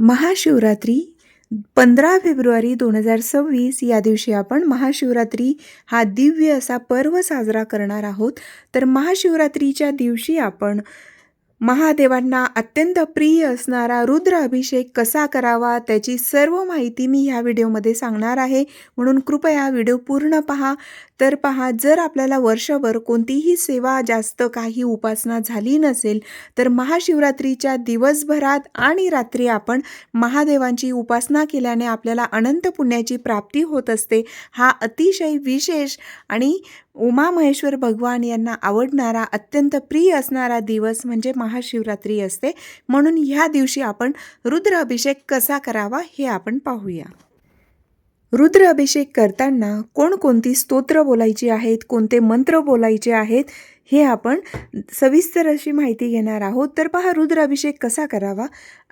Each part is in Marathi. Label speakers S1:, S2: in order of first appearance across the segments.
S1: महाशिवरात्री 15 फेब्रुवारी 2026 या दिवशी आपण महाशिवरात्री हा दिव्य असा पर्व साजरा करणार आहोत. तर महाशिवरात्रीच्या दिवशी आपण महादेवांना अत्यंत प्रिय असणारा रुद्र अभिषेक कसा करावा त्याची सर्व माहिती मी ह्या व्हिडिओमध्ये सांगणार आहे. म्हणून कृपया व्हिडिओ पूर्ण पहा. तर पहा, जर आपल्याला वर्षभर कोणतीही सेवा जास्त काही उपासना झाली नसेल तर महाशिवरात्रीच्या दिवसभरात आणि रात्री आपण महादेवांची उपासना केल्याने आपल्याला अनंत पुण्याची प्राप्ती होत असते. हा अतिशय विशेष आणि उमामहेश्वर भगवान यांना आवडणारा अत्यंत प्रिय असणारा दिवस म्हणजे महाशिवरात्री असते. म्हणून ह्या दिवशी आपण रुद्र अभिषेक कसा करावा हे आपण पाहूया. रुद्र अभिषेक करताना कोणकोणती स्तोत्र बोलायची आहेत, कोणते मंत्र बोलायचे आहेत हे आपण सविस्तर अशी माहिती घेणार आहोत. तर पहा, रुद्र अभिषेक कसा करावा.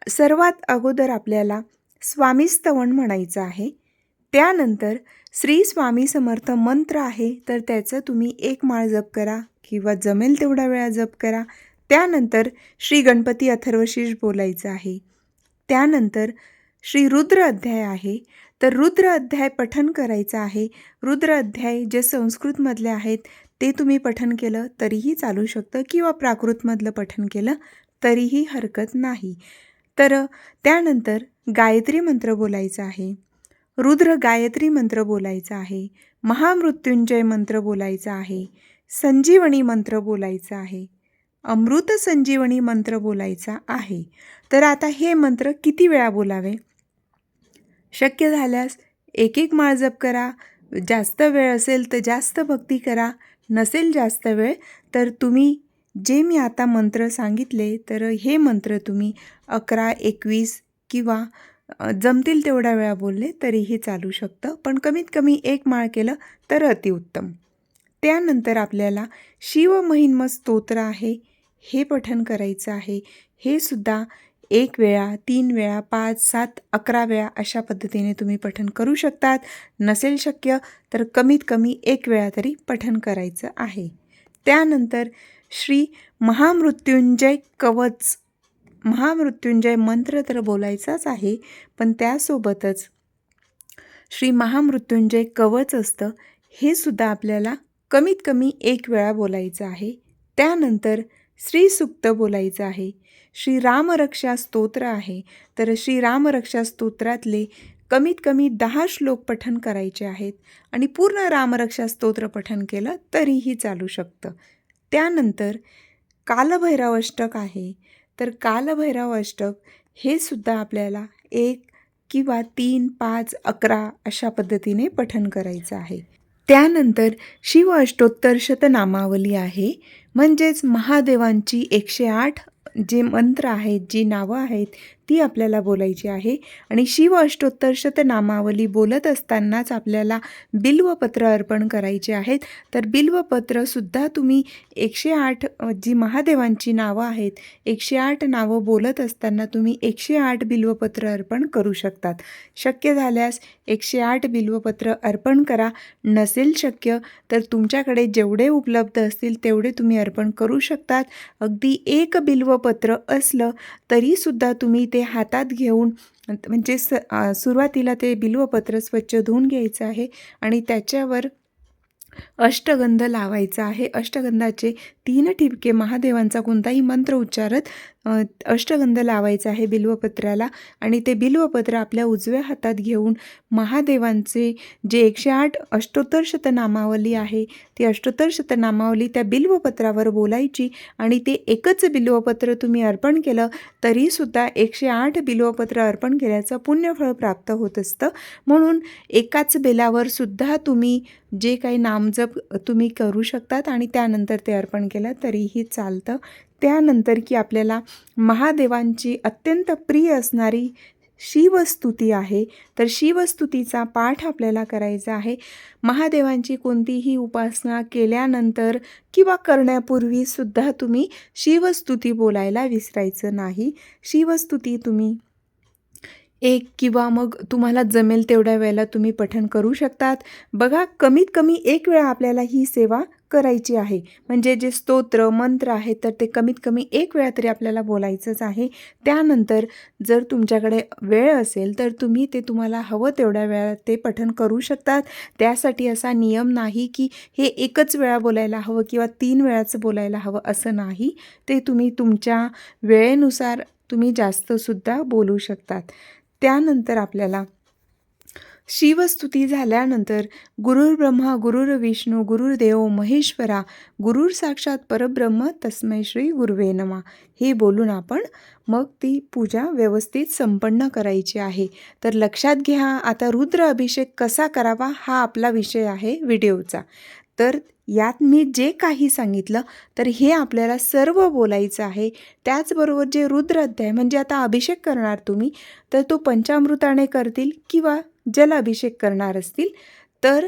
S1: सर्वात अगोदर आपल्याला स्वामी स्तवन म्हणायचं आहे. त्यानंतर श्री स्वामी समर्थ मंत्र आहे तर त्याचं तुम्ही 1 माळ जप करा किंवा जमेल तेवढा वेळा जप करा. त्यानंतर श्री गणपती अथर्वशीर्ष बोलायचं आहे. त्यानंतर श्री रुद्र अध्याय आहे तर रुद्र अध्याय पठन करायचं आहे. रुद्र अध्याय जे संस्कृतमधले आहेत ते तुम्ही पठन केलं तरीही चालू शकतं किंवा प्राकृतमधलं पठन केलं तरीही हरकत नाही. तर त्यानंतर गायत्री मंत्र बोलायचा आहे. रुद्र गायत्री मंत्र बोलायचा आहे. महामृत्युंजय मंत्र बोलायचा आहे. संजीवनी मंत्र बोलायचा आहे. अमृत संजीवनी मंत्र बोलायचा आहे. तर आता हे मंत्र किती वेळा बोलावे. शक्य झाल्यास 1 माळ जप करा. जास्त वेळ असेल तर जास्त भक्ती करा. नसेल जास्त वेळ तर तुम्ही जे मी आता मंत्र सांगितले तर हे मंत्र तुम्ही 11, 21 किंवा जमतील तेवढ्या वेळा बोलले तरीही चालू शकतं. पण कमीत कमी 1 माळ केलं तर अतिउत्तम. त्यानंतर आपल्याला शिवमहिम्न स्तोत्र आहे हे पठन करायचं आहे. हे सुद्धा 1 वेळा, 3 वेळा, 5, 7, 11 वेळा अशा पद्धतीने तुम्ही पठन करू शकतात. नसेल शक्य तर कमीत कमी 1 वेळा तरी पठन करायचं आहे. त्यानंतर श्री महामृत्युंजय कवच, महामृत्युंजय मंत्र तर बोलायचाच आहे पण त्यासोबतच श्री महामृत्युंजय कवच असतं हे सुद्धा आपल्याला कमीत कमी 1 वेळा बोलायचं आहे. त्यानंतर श्री सुक्त बोलायचं आहे. श्री रामरक्षा स्तोत्र आहे तर श्री रामरक्षा स्तोत्रातले कमीत कमी 10 श्लोक पठन करायचे आहेत आणि पूर्ण रामरक्षा स्तोत्र पठन केलं तरीही चालू शकतं. त्यानंतर कालभैरव अष्टक आहे तर कालभैरव अष्टक हे सुद्धा आपल्याला 1 किंवा 3, 5, 11 अशा पद्धतीने पठन करायचं आहे. त्यानंतर शिव अष्टोत्तर शतनामावली आहे म्हणजेच महादेवांची 108 जे मंत्र आहेत, जी नावं आहेत ती आपल्याला बोलायची आहे. आणि शिव अष्टोत्तर शतनामावली बोलत असतानाच आपल्याला बिल्वपत्र अर्पण करायचे आहेत. तर बिल्वपत्रसुद्धा तुम्ही 108 जी महादेवांची नावं आहेत 108 नावं बोलत असताना तुम्ही 108 बिल्वपत्र अर्पण करू शकतात. शक्य झाल्यास 108 बिल्वपत्र अर्पण करा. नसेल शक्य तर तुमच्याकडे जेवढे उपलब्ध असतील तेवढे तुम्ही अर्पण करू शकतात. अगदी 1 बिल्वपत्र असलं तरीसुद्धा तुम्ही ते हातात घेऊन म्हणजे सुरुवातीला ते बिल्वपत्र स्वच्छ धुवून घ्यायचं आहे आणि त्याच्यावर अष्टगंध लावायचा आहे. अष्टगंधाचे 3 ठिपके महादेवांचा कोणताही मंत्र उच्चारत अष्टगंध लावायचा आहे बिल्वपत्राला आणि ते बिल्वपत्र आपल्या उजव्या हातात घेऊन महादेवांचे जे 108 अष्टोत्तर शतनामावली आहे ती अष्टोत्तर शतनामावली त्या बिल्वपत्रावर बोलायची आणि ते एकच बिल्वपत्र तुम्ही अर्पण केलं तरीसुद्धा 108 बिल्वपत्र अर्पण केल्याचं पुण्यफळ प्राप्त होत असतं. म्हणून एकाच बेलावर सुद्धा तुम्ही जे काही नामजप तुम्ही करू शकतात आणि त्यानंतर ते अर्पण केलं तरीही चालतं. त्यानंतर की आपल्याला महादेवांची अत्यंत प्रिय असणारी शिवस्तुती आहे तर शिवस्तुतीचा पाठ आपल्याला करायचा आहे. महादेवांची कोणतीही उपासना केल्यानंतर किंवा करण्यापूर्वीसुद्धा तुम्ही शिवस्तुती बोलायला विसरायचं नाही. शिवस्तुती तुम्ही 1 किंवा मग तुम्हाला जमेल तेवढ्या वेळेला तुम्ही पठन करू शकतात. बघा, कमीत कमी 1 वेळा आपल्याला ही सेवा करायची आहे. म्हणजे जे स्तोत्र मंत्र आहेत तर ते कमीत कमी 1 वेळा तरी आपल्याला बोलायचंच आहे. त्यानंतर जर तुमच्याकडे वेळ असेल तर तुम्ही ते तुम्हाला हवं तेवढ्या वेळा ते पठण करू शकतात. त्यासाठी असा नियम नाही की हे एकच वेळा बोलायला हवं किंवा 3 वेळाचं बोलायला हवं असं नाही. ते तुम्ही तुमच्या वेळेनुसार तुम्ही जास्तसुद्धा बोलू शकतात. त्यानंतर आपल्याला शिवस्तुती झाल्यानंतर गुरुर्ब्रह्मा गुरुर्विष्णू गुरुर्देव महेश्वरा गुरुर साक्षात परब्रह्म तस्मै श्री गुरुवे नमः हे बोलून आपण मग ती पूजा व्यवस्थित संपन्न करायची आहे. तर लक्षात घ्या, आता रुद्र अभिषेक कसा करावा हा आपला विषय आहे व्हिडिओचा. तर यात मी जे काही सांगितलं तर हे आपल्याला सर्व बोलायचं आहे. त्याचबरोबर जे रुद्र अध्याय म्हणजे आता अभिषेक करणार तुम्ही तर तो पंचामृताने करतील किंवा जल अभिषेक करणार असतील तर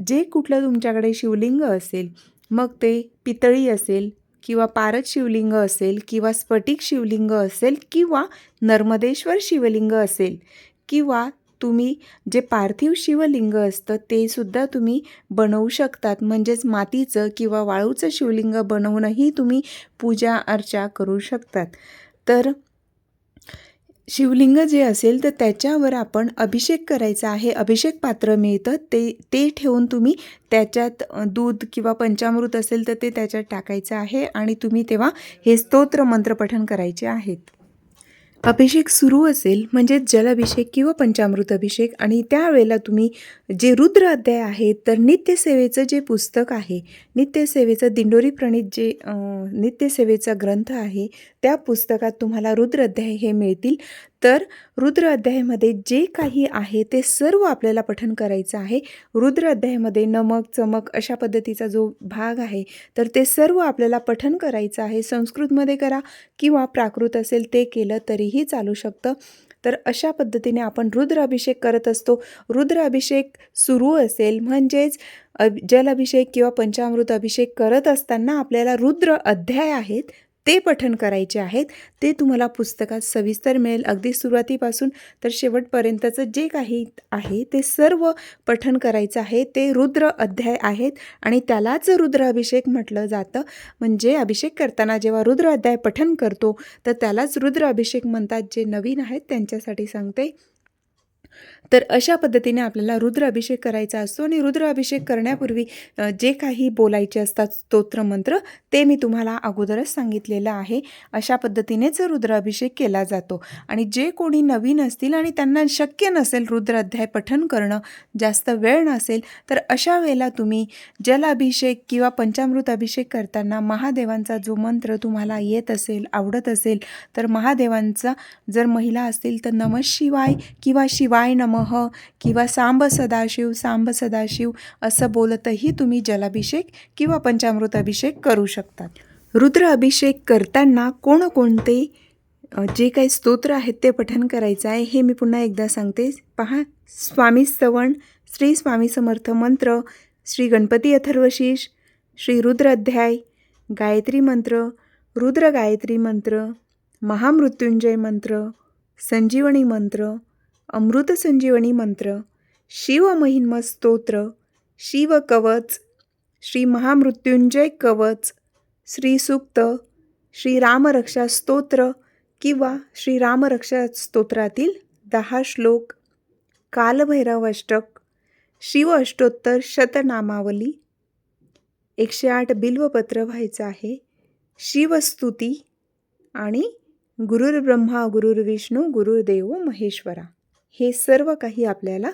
S1: जे कुठलं तुमच्याकडे शिवलिंग असेल, मग ते पितळी असेल किंवा पारद शिवलिंग असेल किंवा स्फटिक शिवलिंग असेल किंवा नर्मदेश्वर शिवलिंग असेल किंवा तुम्ही जे पार्थिव शिवलिंग असतं ते सुद्धा तुम्ही बनवू शकतात. म्हणजेच मातीचं किंवा वाळूचं शिवलिंग बनवूनही तुम्ही पूजा अर्चा करू शकतात. तर शिवलिंग जे असेल तर त्याच्यावर आपण अभिषेक करायचा आहे. अभिषेक पात्र मिळतं ते ठेवून तुम्ही त्याच्यात दूध किंवा पंचामृत असेल तर ते त्याच्यात टाकायचं आहे आणि तुम्ही तेव्हा हे स्तोत्र मंत्र पठण करायचे आहेत. अभिषेक सुरू असेल म्हणजे जलाभिषेक किंवा पंचामृत अभिषेक आणि त्यावेळेला तुम्ही जे रुद्र अध्याय आहे तर नित्यसेवेचं जे पुस्तक आहे, नित्यसेवेचं दिंडोरी प्रणीत जे नित्यसेवेचा ग्रंथ आहे त्या पुस्तकात तुम्हाला रुद्र अध्याय हे मिळतील. तर रुद्र अध्यायामध्ये जे काही आहे ते सर्व आपल्याला पठण करायचं आहे. रुद्र अध्यायामध्ये नमक चमक अशा पद्धतीचा जो भाग आहे तर ते सर्व आपल्याला पठण करायचं आहे. संस्कृतमध्ये करा किंवा प्राकृत असेल ते केलं तरीही चालू शकतं. तर अशा पद्धतीने आपण रुद्र अभिषेक करत असतो. रुद्र अभिषेक सुरू असेल म्हणजेच जल अभिषेक किंवा पंचामृत अभिषेक करत असताना आपल्याला रुद्र अध्याय आहेत ते पठण करायचे आहेत. ते तुम्हाला पुस्तकात सविस्तर मिळेल. अगदी सुरुवातीपासून तर शेवटपर्यंतचं जे काही आहे ते सर्व पठण करायचं आहे. ते रुद्र अध्याय आहेत आणि त्यालाच रुद्र अभिषेक म्हटलं जातं. म्हणजे अभिषेक करताना जेव्हा रुद्र अध्याय पठण करतो तर त्यालाच रुद्र अभिषेक म्हणतात. जे नवीन आहेत त्यांच्यासाठी सांगते. तर अशा पद्धतीने आपल्याला रुद्र अभिषेक करायचा असतो आणि रुद्र अभिषेक करण्यापूर्वी जे काही बोलायचे असतात स्तोत्रमंत्र ते मी तुम्हाला अगोदरच सांगितलेलं आहे. अशा पद्धतीनेच रुद्र अभिषेक केला जातो. आणि जे कोणी नवीन असतील आणि त्यांना शक्य नसेल रुद्र अध्याय पठण करणं, जास्त वेळ नसेल, तर अशा वेळेला तुम्ही जलाभिषेक किंवा पंचामृत अभिषेक करताना महादेवांचा जो मंत्र तुम्हाला येत असेल, आवडत असेल, तर महादेवांचा जर महिला असतील तर नमः शिवाय किंवा शिवाय नमः किंवा सांब सदाशिव असं बोलतही तुम्ही जलाभिषेक किंवा पंचामृत अभिषेक करू शकतात. रुद्र अभिषेक करताना कोणकोणते जे काही स्तोत्र आहेत ते पठण करायचं आहे हे मी पुन्हा एकदा सांगते. पहा, स्वामी स्तवन, श्री स्वामी समर्थ मंत्र, श्री गणपती अथर्वशीर्ष, श्री रुद्र अध्याय, गायत्री मंत्र, रुद्र गायत्री मंत्र, महामृत्युंजय मंत्र, संजीवनी मंत्र, अमृत संजीवनी मंत्र, शिवमहिम स्तोत्र, शिव कवच, श्री महामृत्युंजय कवच, श्री सूक्त, श्री रामरक्षा स्तोत्र किंवा श्री रामरक्षा स्तोत्रातील 10 श्लोक, कालभैरव अष्टक, शिव अष्टोत्तर शतनामावली, 108 बिल्वपत्र व्हायचं आहे, शिवस्तुती आणि गुरुर्ब्रह्मा गुरुर्विष्णू गुरुर्देव महेश्वरा हे सर्व काही आपल्याला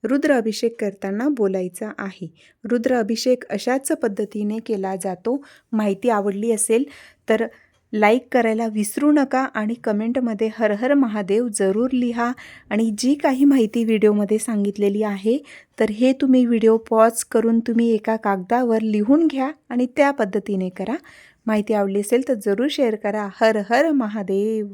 S1: रुद्र अभिषेक करताना बोलायचा आहे. रुद्र अभिषेक अशाच पद्धतीने केला जातो. माहिती आवडली असेल तर लाईक करायला विसरू नका आणि कमेंटमध्ये हर हर महादेव जरूर लिहा. आणि जी काही माहिती व्हिडिओमध्ये सांगितलेली आहे तर हे तुम्ही व्हिडिओ पॉज करून तुम्ही एका कागदावर लिहून घ्या आणि त्या पद्धतीने करा. माहिती आवडली असेल तर जरूर शेअर करा. हर हर महादेव.